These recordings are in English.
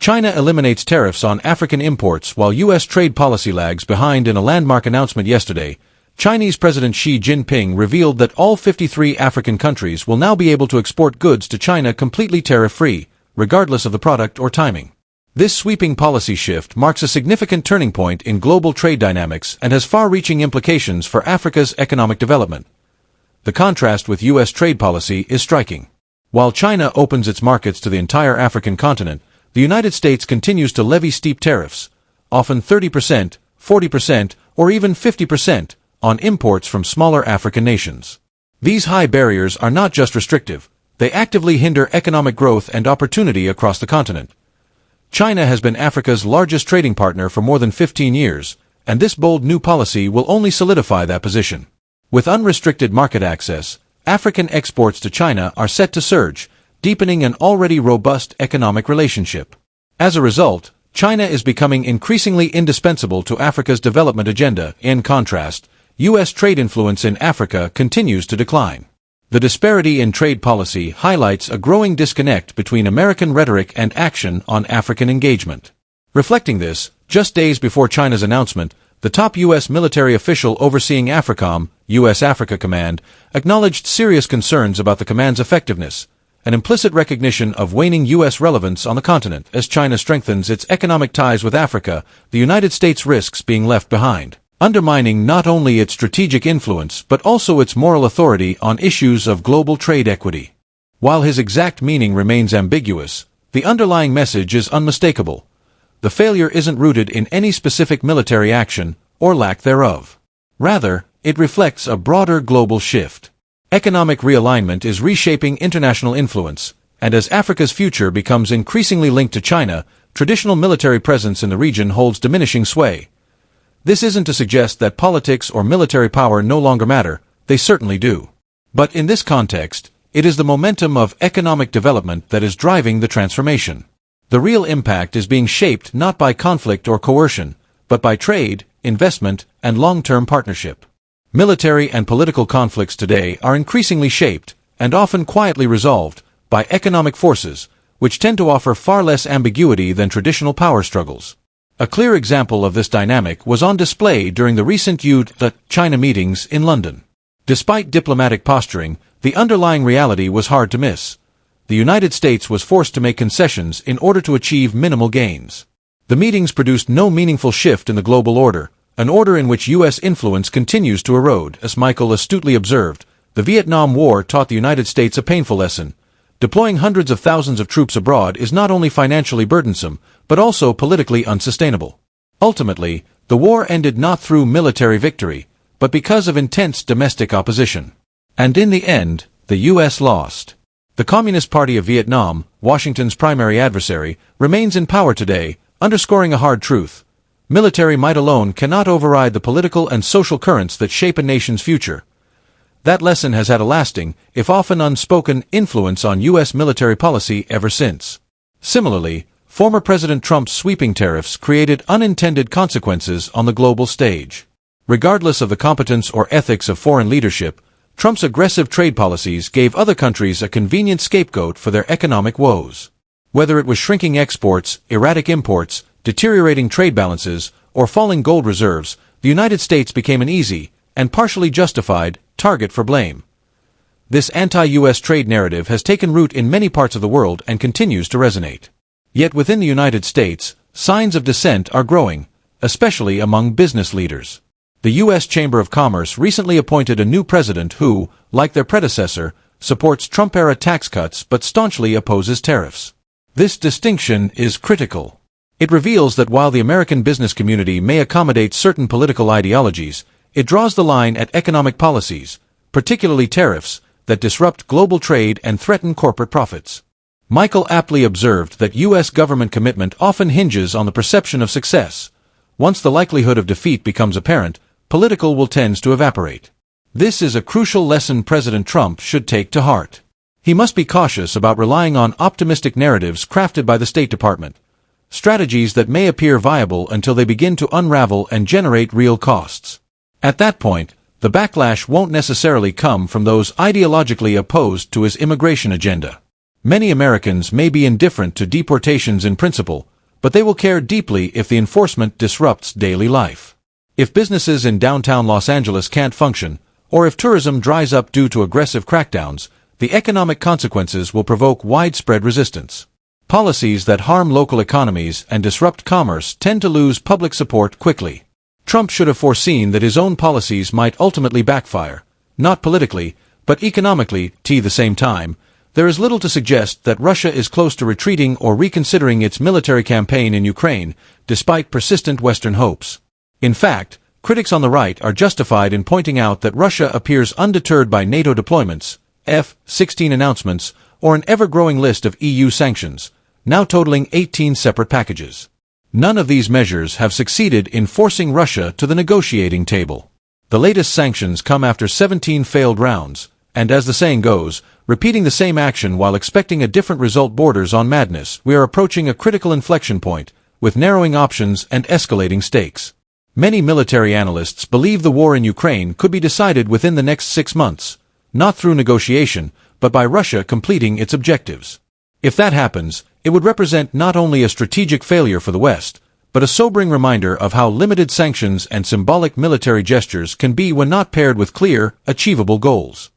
China eliminates tariffs on African imports while U.S. trade policy lags behind. In a landmark announcement yesterday, Chinese President Xi Jinping revealed that all 53 African countries will now be able to export goods to China completely tariff-free, regardless of the product or timing. This sweeping policy shift marks a significant turning point in global trade dynamics and has far-reaching implications for Africa's economic development. The contrast with U.S. trade policy is striking. While China opens its markets to the entire African continent, the United States continues to levy steep tariffs, often 30%, 40%, or even 50%, on imports from smaller African nations. These high barriers are not just restrictive, they actively hinder economic growth and opportunity across the continent. China has been Africa's largest trading partner for more than 15 years, and this bold new policy will only solidify that position. With unrestricted market access, African exports to China are set to surge, deepening an already robust economic relationship. As a result, China is becoming increasingly indispensable to Africa's development agenda. In contrast, U.S. trade influence in Africa continues to decline. The disparity in trade policy highlights a growing disconnect between American rhetoric and action on African engagement. Reflecting this, just days before China's announcement, the top U.S. military official overseeing AFRICOM, U.S. Africa Command, acknowledged serious concerns about the command's effectiveness, an implicit recognition of waning U.S. relevance on the continent. As China strengthens its economic ties with Africa, the United States risks being left behind, undermining not only its strategic influence but also its moral authority on issues of global trade equity. While his exact meaning remains ambiguous, the underlying message is unmistakable. The failure isn't rooted in any specific military action, or lack thereof. Rather, it reflects a broader global shift. Economic realignment is reshaping international influence, and as Africa's future becomes increasingly linked to China, traditional military presence in the region holds diminishing sway. This isn't to suggest that politics or military power no longer matter, they certainly do. But in this context, it is the momentum of economic development that is driving the transformation. The real impact is being shaped not by conflict or coercion, but by trade, investment, and long-term partnership. Military and political conflicts today are increasingly shaped, and often quietly resolved, by economic forces, which tend to offer far less ambiguity than traditional power struggles. A clear example of this dynamic was on display during the recent U.S.-China meetings in London. Despite diplomatic posturing, the underlying reality was hard to miss. The United States was forced to make concessions in order to achieve minimal gains. The meetings produced no meaningful shift in the global order, an order in which U.S. influence continues to erode. As Michael astutely observed, the Vietnam War taught the United States a painful lesson. Deploying hundreds of thousands of troops abroad is not only financially burdensome, but also politically unsustainable. Ultimately, the war ended not through military victory, but because of intense domestic opposition. And in the end, the U.S. lost. The Communist Party of Vietnam, Washington's primary adversary, remains in power today, underscoring a hard truth. Military might alone cannot override the political and social currents that shape a nation's future. That lesson has had a lasting, if often unspoken, influence on U.S. military policy ever since. Similarly, former President Trump's sweeping tariffs created unintended consequences on the global stage. Regardless of the competence or ethics of foreign leadership, Trump's aggressive trade policies gave other countries a convenient scapegoat for their economic woes. Whether it was shrinking exports, erratic imports, deteriorating trade balances, or falling gold reserves, the United States became an easy, and partially justified, target for blame. This anti-U.S. trade narrative has taken root in many parts of the world and continues to resonate. Yet within the United States, signs of dissent are growing, especially among business leaders. The U.S. Chamber of Commerce recently appointed a new president who, like their predecessor, supports Trump-era tax cuts but staunchly opposes tariffs. This distinction is critical. It reveals that while the American business community may accommodate certain political ideologies, it draws the line at economic policies, particularly tariffs, that disrupt global trade and threaten corporate profits. Michael aptly observed that U.S. government commitment often hinges on the perception of success. Once the likelihood of defeat becomes apparent, political will tends to evaporate. This is a crucial lesson President Trump should take to heart. He must be cautious about relying on optimistic narratives crafted by the State Department, strategies that may appear viable until they begin to unravel and generate real costs. At that point, the backlash won't necessarily come from those ideologically opposed to his immigration agenda. Many Americans may be indifferent to deportations in principle, but they will care deeply if the enforcement disrupts daily life. If businesses in downtown Los Angeles can't function, or if tourism dries up due to aggressive crackdowns, the economic consequences will provoke widespread resistance. Policies that harm local economies and disrupt commerce tend to lose public support quickly. Trump should have foreseen that his own policies might ultimately backfire, not politically, but economically. At the same time, there is little to suggest that Russia is close to retreating or reconsidering its military campaign in Ukraine, despite persistent Western hopes. In fact, critics on the right are justified in pointing out that Russia appears undeterred by NATO deployments, F-16 announcements, or an ever-growing list of EU sanctions, now totaling 18 separate packages. None of these measures have succeeded in forcing Russia to the negotiating table. The latest sanctions come after 17 failed rounds, and as the saying goes, repeating the same action while expecting a different result borders on madness. We are approaching a critical inflection point, with narrowing options and escalating stakes. Many military analysts believe the war in Ukraine could be decided within the next 6 months, not through negotiation, but by Russia completing its objectives. If that happens, it would represent not only a strategic failure for the West, but a sobering reminder of how limited sanctions and symbolic military gestures can be when not paired with clear, achievable goals.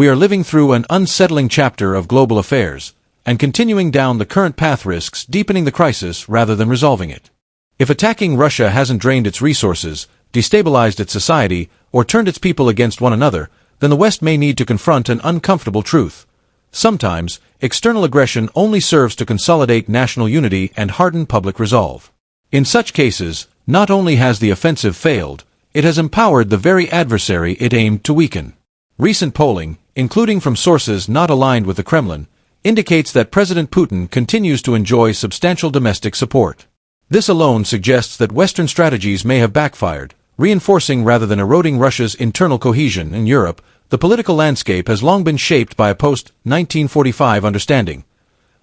We are living through an unsettling chapter of global affairs, and continuing down the current path risks deepening the crisis rather than resolving it. If attacking Russia hasn't drained its resources, destabilized its society, or turned its people against one another, then the West may need to confront an uncomfortable truth. Sometimes, external aggression only serves to consolidate national unity and harden public resolve. In such cases, not only has the offensive failed, it has empowered the very adversary it aimed to weaken. Recent polling, including from sources not aligned with the Kremlin, indicates that President Putin continues to enjoy substantial domestic support. This alone suggests that Western strategies may have backfired, reinforcing rather than eroding Russia's internal cohesion. In Europe, the political landscape has long been shaped by a post-1945 understanding.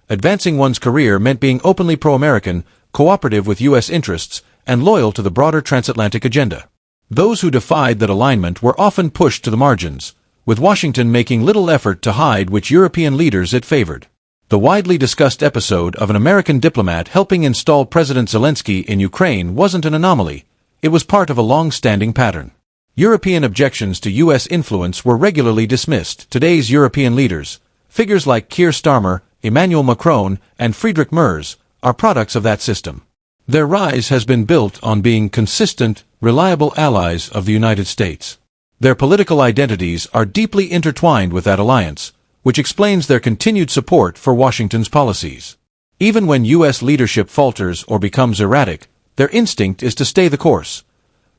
Advancing one's career meant being openly pro-American, cooperative with U.S. interests, and loyal to the broader transatlantic agenda. Those who defied that alignment were often pushed to the margins, with Washington making little effort to hide which European leaders it favored. The widely discussed episode of an American diplomat helping install President Zelensky in Ukraine wasn't an anomaly. It was part of a long-standing pattern. European objections to U.S. influence were regularly dismissed. Today's European leaders, figures like Keir Starmer, Emmanuel Macron, and Friedrich Merz, are products of that system. Their rise has been built on being consistent, reliable allies of the United States. Their political identities are deeply intertwined with that alliance, which explains their continued support for Washington's policies. Even when U.S. leadership falters or becomes erratic, their instinct is to stay the course.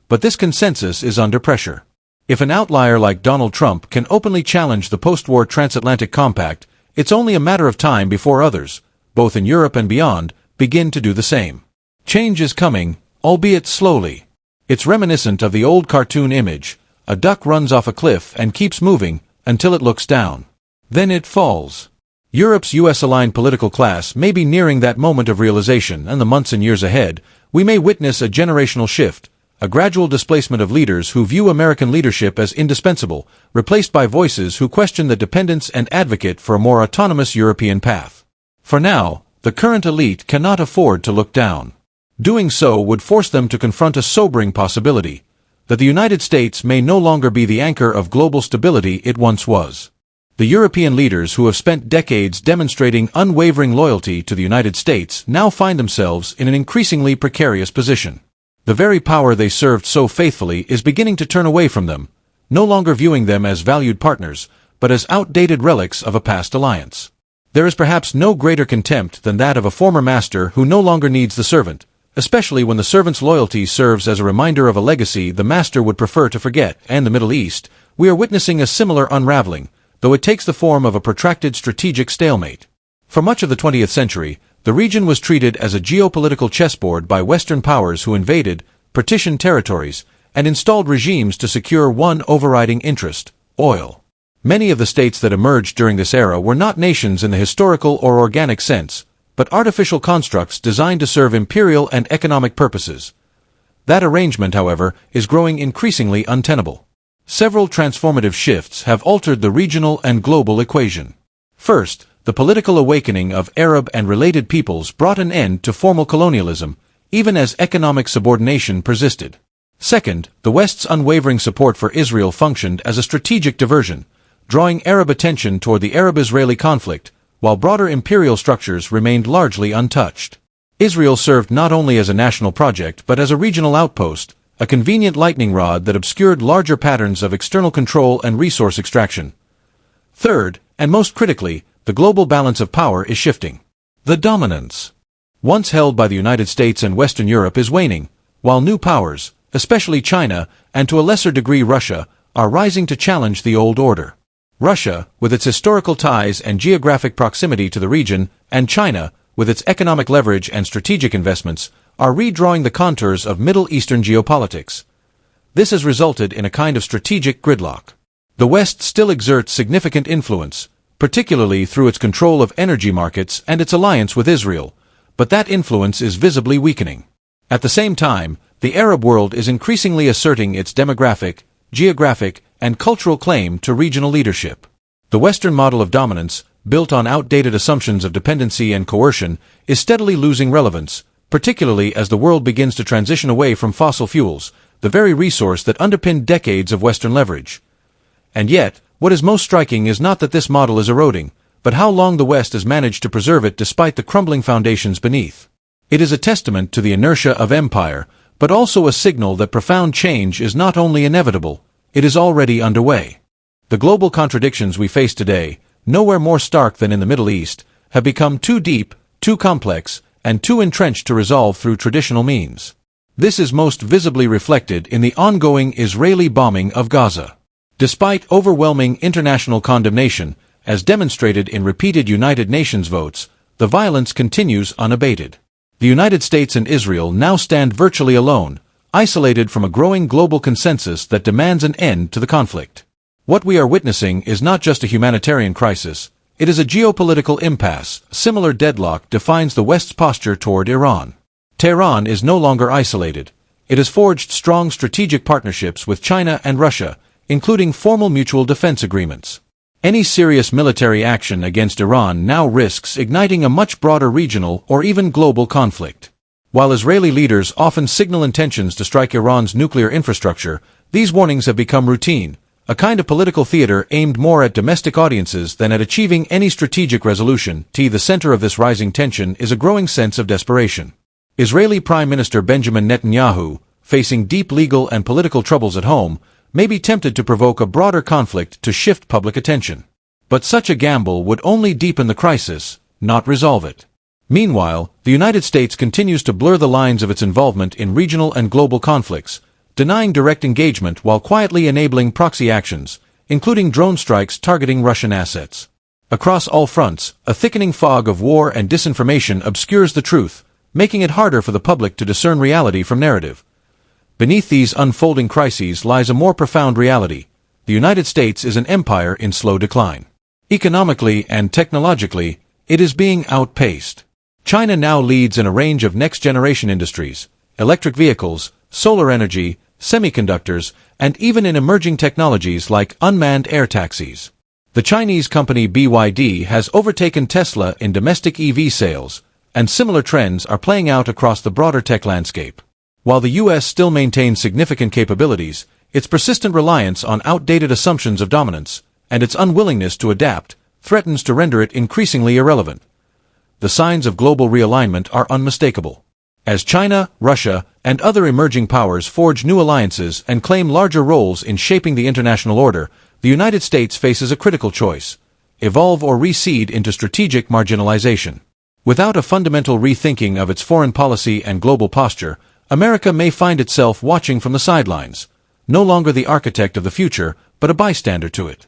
But this consensus is under pressure. If an outlier like Donald Trump can openly challenge the post-war transatlantic compact, it's only a matter of time before others, both in Europe and beyond, begin to do the same. Change is coming, albeit slowly. It's reminiscent of the old cartoon image: a duck runs off a cliff and keeps moving until it looks down. Then it falls. Europe's U.S.-aligned political class may be nearing that moment of realization, and the months and years ahead, we may witness a generational shift, a gradual displacement of leaders who view American leadership as indispensable, replaced by voices who question the dependence and advocate for a more autonomous European path. For now, the current elite cannot afford to look down. Doing so would force them to confront a sobering possibility, that the United States may no longer be the anchor of global stability it once was. The European leaders who have spent decades demonstrating unwavering loyalty to the United States now find themselves in an increasingly precarious position. The very power they served so faithfully is beginning to turn away from them, no longer viewing them as valued partners, but as outdated relics of a past alliance. There is perhaps no greater contempt than that of a former master who no longer needs the servant, especially when the servant's loyalty serves as a reminder of a legacy the master would prefer to forget. And the Middle East, we are witnessing a similar unraveling, though it takes the form of a protracted strategic stalemate. For much of the 20th century, the region was treated as a geopolitical chessboard by Western powers who invaded, partitioned territories, and installed regimes to secure one overriding interest: oil. Many of the states that emerged during this era were not nations in the historical or organic sense, but artificial constructs designed to serve imperial and economic purposes. That arrangement, however, is growing increasingly untenable. Several transformative shifts have altered the regional and global equation. First, the political awakening of Arab and related peoples brought an end to formal colonialism, even as economic subordination persisted. Second, the West's unwavering support for Israel functioned as a strategic diversion, drawing Arab attention toward the Arab-Israeli conflict, while broader imperial structures remained largely untouched. Israel served not only as a national project but as a regional outpost, a convenient lightning rod that obscured larger patterns of external control and resource extraction. Third, and most critically, the global balance of power is shifting. The dominance once held by the United States and Western Europe is waning, while new powers, especially China, and to a lesser degree Russia, are rising to challenge the old order. Russia, with its historical ties and geographic proximity to the region, and China, with its economic leverage and strategic investments, are redrawing the contours of Middle Eastern geopolitics. This has resulted in a kind of strategic gridlock. The West still exerts significant influence, particularly through its control of energy markets and its alliance with Israel, but that influence is visibly weakening. At the same time, the Arab world is increasingly asserting its demographic, geographic, and cultural claim to regional leadership. The Western model of dominance, built on outdated assumptions of dependency and coercion, is steadily losing relevance, particularly as the world begins to transition away from fossil fuels, the very resource that underpinned decades of Western leverage. And yet, what is most striking is not that this model is eroding, but how long the West has managed to preserve it despite the crumbling foundations beneath. It is a testament to the inertia of empire, but also a signal that profound change is not only inevitable, it is already underway. The global contradictions we face today, nowhere more stark than in the Middle East, have become too deep, too complex, and too entrenched to resolve through traditional means. This is most visibly reflected in the ongoing Israeli bombing of Gaza. Despite overwhelming international condemnation, as demonstrated in repeated United Nations votes, the violence continues unabated. The United States and Israel now stand virtually alone, isolated from a growing global consensus that demands an end to the conflict. What we are witnessing is not just a humanitarian crisis, it is a geopolitical impasse. Similar deadlock defines the West's posture toward Iran. Tehran is no longer isolated. It has forged strong strategic partnerships with China and Russia, including formal mutual defense agreements. Any serious military action against Iran now risks igniting a much broader regional or even global conflict. While Israeli leaders often signal intentions to strike Iran's nuclear infrastructure, these warnings have become routine, a kind of political theater aimed more at domestic audiences than at achieving any strategic resolution. The center of this rising tension is a growing sense of desperation. Israeli Prime Minister Benjamin Netanyahu, facing deep legal and political troubles at home, may be tempted to provoke a broader conflict to shift public attention. But such a gamble would only deepen the crisis, not resolve it. Meanwhile, the United States continues to blur the lines of its involvement in regional and global conflicts, denying direct engagement while quietly enabling proxy actions, including drone strikes targeting Russian assets. Across all fronts, a thickening fog of war and disinformation obscures the truth, making it harder for the public to discern reality from narrative. Beneath these unfolding crises lies a more profound reality. The United States is an empire in slow decline. Economically and technologically, it is being outpaced. China now leads in a range of next-generation industries, electric vehicles, solar energy, semiconductors, and even in emerging technologies like unmanned air taxis. The Chinese company BYD has overtaken Tesla in domestic EV sales, and similar trends are playing out across the broader tech landscape. While the U.S. still maintains significant capabilities, its persistent reliance on outdated assumptions of dominance, and its unwillingness to adapt, threatens to render it increasingly irrelevant. The signs of global realignment are unmistakable. As China, Russia, and other emerging powers forge new alliances and claim larger roles in shaping the international order, the United States faces a critical choice: evolve or recede into strategic marginalization. Without a fundamental rethinking of its foreign policy and global posture, America may find itself watching from the sidelines, no longer the architect of the future, but a bystander to it.